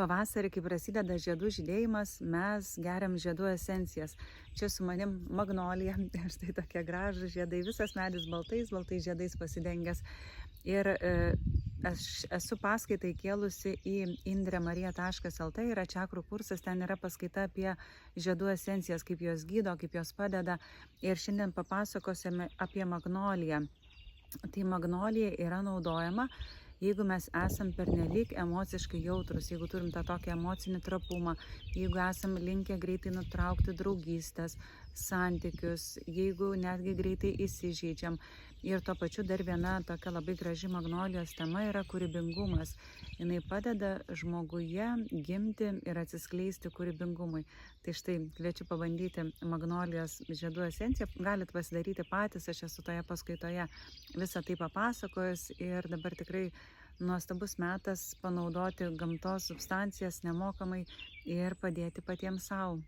Pavasarį, kai prasideda žiedų žydėjimas, mes geriam žiedų esencijas. Čia su manim magnolija, štai tokie gražūs žiedai, visas medis baltais žiedais pasidengęs. Ir aš esu paskaitai kėlusi į indremarija.lt, yra čakrų kursas, ten yra paskaita apie žiedų esencijas, kaip jos gydo, kaip jos padeda. Ir šiandien papasakosime apie magnoliją. Tai magnolija yra naudojama, jeigu mes esam pernelyg emociškai jautrus, jeigu turim tą tokį emocinį trapumą, jeigu esam linkę greitai nutraukti draugystės, santykius, jeigu netgi greitai įsižeidžiam. Ir tuo pačiu dar viena tokia labai graži magnolijos tema yra kūrybingumas. Jis padeda žmoguje gimti ir atsiskleisti kūrybingumui. Tai štai kviečiu pabandyti magnolijos žiedų esenciją. Galit pasidaryti patys, aš esu toje paskaitoje visą tai papasakojus ir dabar tikrai nuostabus metas panaudoti gamtos substancijas nemokamai ir padėti patiems savo.